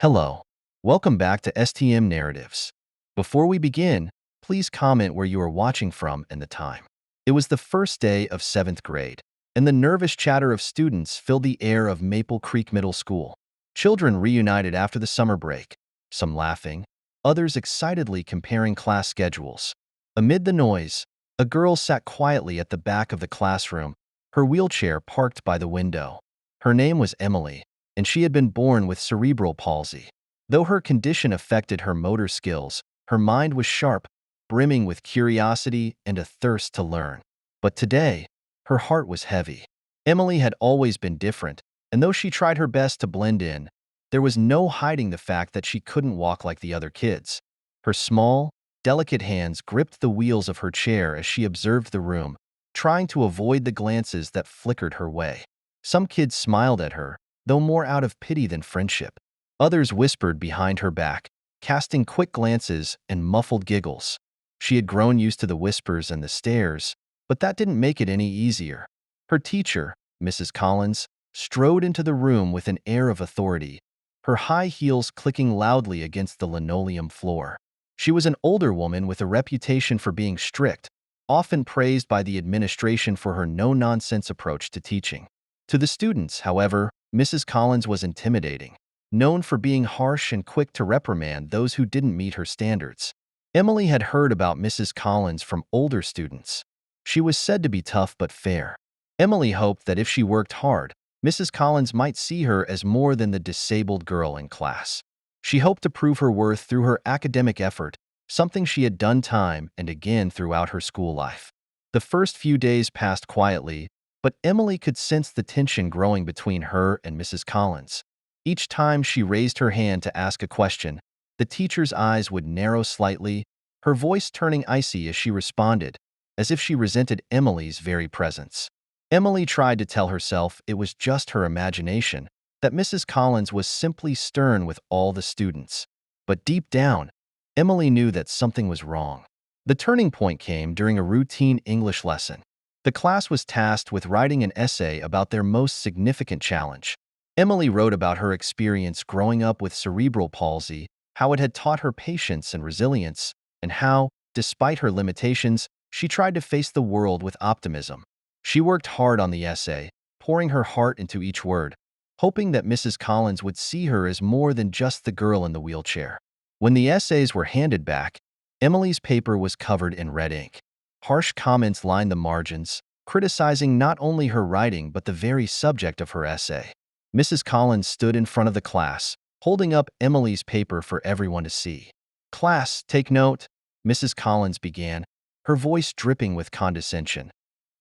Hello. Welcome back to STM Narratives. Before we begin, please comment where you are watching from and the time. It was the first day of 7th grade, and the nervous chatter of students filled the air of Maple Creek Middle School. Children reunited after the summer break, some laughing, others excitedly comparing class schedules. Amid the noise, a girl sat quietly at the back of the classroom, her wheelchair parked by the window. Her name was Emily, and she had been born with cerebral palsy. Though her condition affected her motor skills, her mind was sharp, brimming with curiosity and a thirst to learn. But today, her heart was heavy. Emily had always been different, and though she tried her best to blend in, there was no hiding the fact that she couldn't walk like the other kids. Her small, delicate hands gripped the wheels of her chair as she observed the room, trying to avoid the glances that flickered her way. Some kids smiled at her, though more out of pity than friendship. Others whispered behind her back, casting quick glances and muffled giggles. She had grown used to the whispers and the stares, but that didn't make it any easier. Her teacher, Mrs. Collins, strode into the room with an air of authority, her high heels clicking loudly against the linoleum floor. She was an older woman with a reputation for being strict, often praised by the administration for her no-nonsense approach to teaching. To the students, however, Mrs. Collins was intimidating, known for being harsh and quick to reprimand those who didn't meet her standards. Emily had heard about Mrs. Collins from older students. She was said to be tough but fair. Emily hoped that if she worked hard, Mrs. Collins might see her as more than the disabled girl in class. She hoped to prove her worth through her academic effort, something she had done time and again throughout her school life. The first few days passed quietly, but Emily could sense the tension growing between her and Mrs. Collins. Each time she raised her hand to ask a question, the teacher's eyes would narrow slightly, her voice turning icy as she responded, as if she resented Emily's very presence. Emily tried to tell herself it was just her imagination, that Mrs. Collins was simply stern with all the students. But deep down, Emily knew that something was wrong. The turning point came during a routine English lesson. The class was tasked with writing an essay about their most significant challenge. Emily wrote about her experience growing up with cerebral palsy, how it had taught her patience and resilience, and how, despite her limitations, she tried to face the world with optimism. She worked hard on the essay, pouring her heart into each word, hoping that Mrs. Collins would see her as more than just the girl in the wheelchair. When the essays were handed back, Emily's paper was covered in red ink. Harsh comments lined the margins, criticizing not only her writing but the very subject of her essay. Mrs. Collins stood in front of the class, holding up Emily's paper for everyone to see. "Class, take note," Mrs. Collins began, her voice dripping with condescension.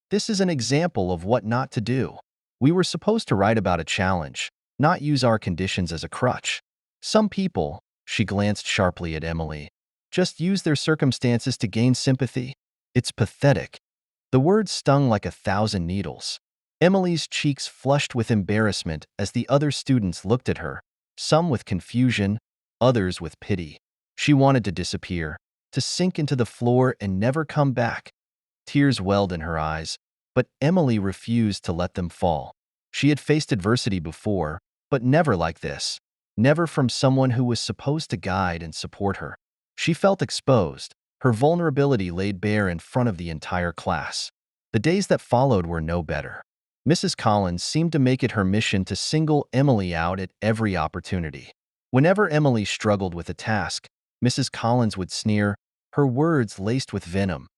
"This is an example of what not to do. We were supposed to write about a challenge, not use our conditions as a crutch. Some people," she glanced sharply at Emily, "just use their circumstances to gain sympathy. It's pathetic." The words stung like 1,000 needles. Emily's cheeks flushed with embarrassment as the other students looked at her, some with confusion, others with pity. She wanted to disappear, to sink into the floor and never come back. Tears welled in her eyes, but Emily refused to let them fall. She had faced adversity before, but never like this. Never from someone who was supposed to guide and support her. She felt exposed, her vulnerability laid bare in front of the entire class. The days that followed were no better. Mrs. Collins seemed to make it her mission to single Emily out at every opportunity. Whenever Emily struggled with a task, Mrs. Collins would sneer, her words laced with venom.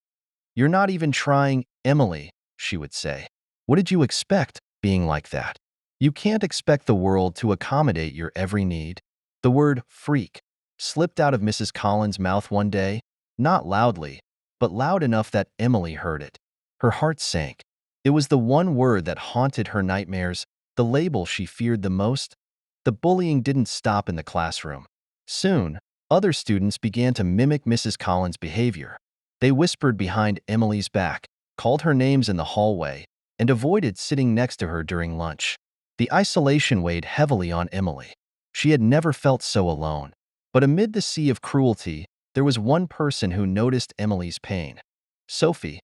"You're not even trying, Emily," she would say. "What did you expect, being like that? You can't expect the world to accommodate your every need." The word "freak" slipped out of Mrs. Collins' mouth one day, not loudly, but loud enough that Emily heard it. Her heart sank. It was the one word that haunted her nightmares, the label she feared the most. The bullying didn't stop in the classroom. Soon, other students began to mimic Mrs. Collins' behavior. They whispered behind Emily's back, called her names in the hallway, and avoided sitting next to her during lunch. The isolation weighed heavily on Emily. She had never felt so alone. But amid the sea of cruelty, there was one person who noticed Emily's pain. Sophie.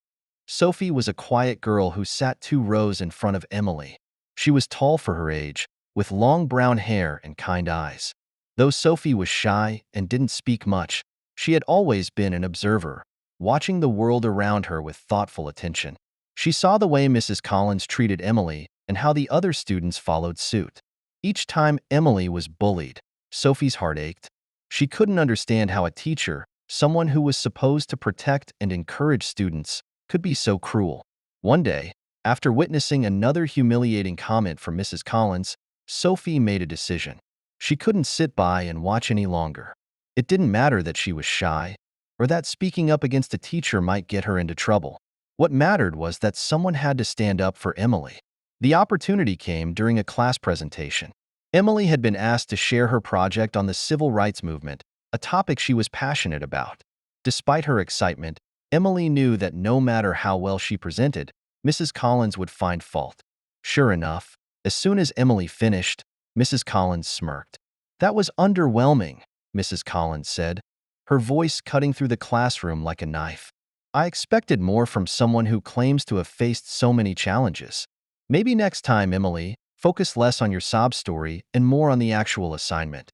Sophie was a quiet girl who sat 2 rows in front of Emily. She was tall for her age, with long brown hair and kind eyes. Though Sophie was shy and didn't speak much, she had always been an observer, watching the world around her with thoughtful attention. She saw the way Mrs. Collins treated Emily and how the other students followed suit. Each time Emily was bullied, Sophie's heart ached. She couldn't understand how a teacher, someone who was supposed to protect and encourage students, could be so cruel. One day, after witnessing another humiliating comment from Mrs. Collins, Sophie made a decision. She couldn't sit by and watch any longer. It didn't matter that she was shy, or that speaking up against a teacher might get her into trouble. What mattered was that someone had to stand up for Emily. The opportunity came during a class presentation. Emily had been asked to share her project on the civil rights movement, a topic she was passionate about. Despite her excitement, Emily knew that no matter how well she presented, Mrs. Collins would find fault. Sure enough, as soon as Emily finished, Mrs. Collins smirked. "That was underwhelming," Mrs. Collins said, her voice cutting through the classroom like a knife. "I expected more from someone who claims to have faced so many challenges. Maybe next time, Emily, focus less on your sob story and more on the actual assignment."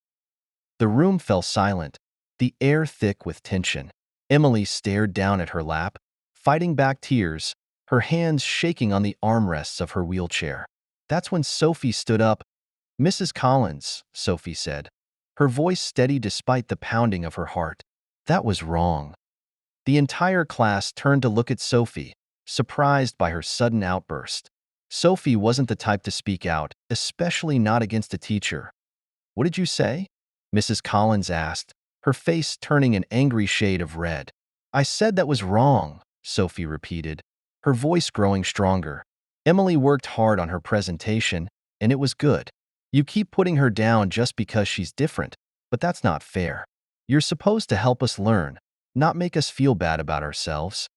The room fell silent, the air thick with tension. Emily stared down at her lap, fighting back tears, her hands shaking on the armrests of her wheelchair. That's when Sophie stood up. "Mrs. Collins," Sophie said, her voice steady despite the pounding of her heart. "That was wrong." The entire class turned to look at Sophie, surprised by her sudden outburst. Sophie wasn't the type to speak out, especially not against a teacher. "What did you say?" Mrs. Collins asked, her face turning an angry shade of red. "I said that was wrong," Sophie repeated, her voice growing stronger. "Emily worked hard on her presentation, and it was good. You keep putting her down just because she's different, but that's not fair. You're supposed to help us learn, not make us feel bad about ourselves."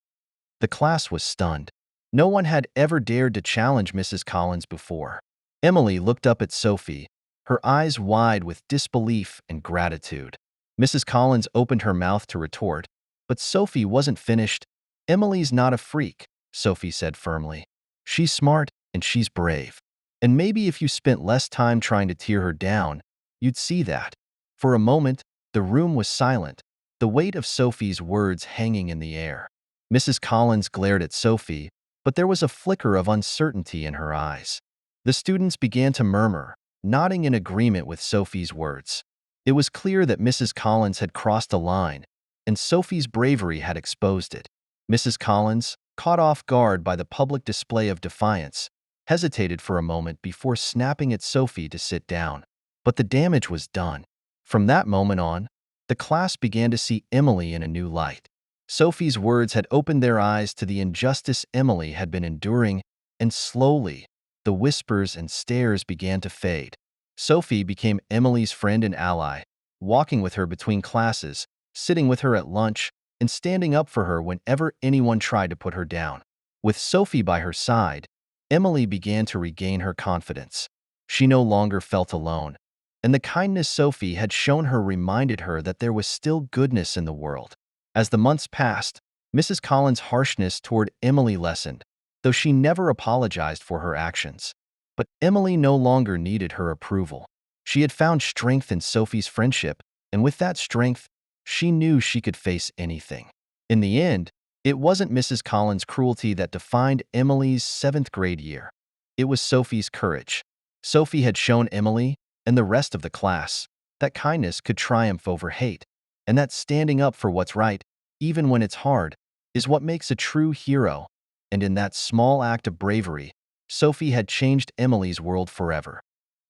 The class was stunned. No one had ever dared to challenge Mrs. Collins before. Emily looked up at Sophie, her eyes wide with disbelief and gratitude. Mrs. Collins opened her mouth to retort, but Sophie wasn't finished. "Emily's not a freak," Sophie said firmly. "She's smart and she's brave. And maybe if you spent less time trying to tear her down, you'd see that." For a moment, the room was silent, the weight of Sophie's words hanging in the air. Mrs. Collins glared at Sophie, but there was a flicker of uncertainty in her eyes. The students began to murmur, nodding in agreement with Sophie's words. It was clear that Mrs. Collins had crossed a line, and Sophie's bravery had exposed it. Mrs. Collins, caught off guard by the public display of defiance, hesitated for a moment before snapping at Sophie to sit down. But the damage was done. From that moment on, the class began to see Emily in a new light. Sophie's words had opened their eyes to the injustice Emily had been enduring, and slowly, the whispers and stares began to fade. Sophie became Emily's friend and ally, walking with her between classes, sitting with her at lunch, and standing up for her whenever anyone tried to put her down. With Sophie by her side, Emily began to regain her confidence. She no longer felt alone, and the kindness Sophie had shown her reminded her that there was still goodness in the world. As the months passed, Mrs. Collins' harshness toward Emily lessened, though she never apologized for her actions. But Emily no longer needed her approval. She had found strength in Sophie's friendship, and with that strength, she knew she could face anything. In the end, it wasn't Mrs. Collins' cruelty that defined Emily's 7th grade year. It was Sophie's courage. Sophie had shown Emily, and the rest of the class, that kindness could triumph over hate, and that standing up for what's right, even when it's hard, is what makes a true hero. And in that small act of bravery, Sophie had changed Emily's world forever.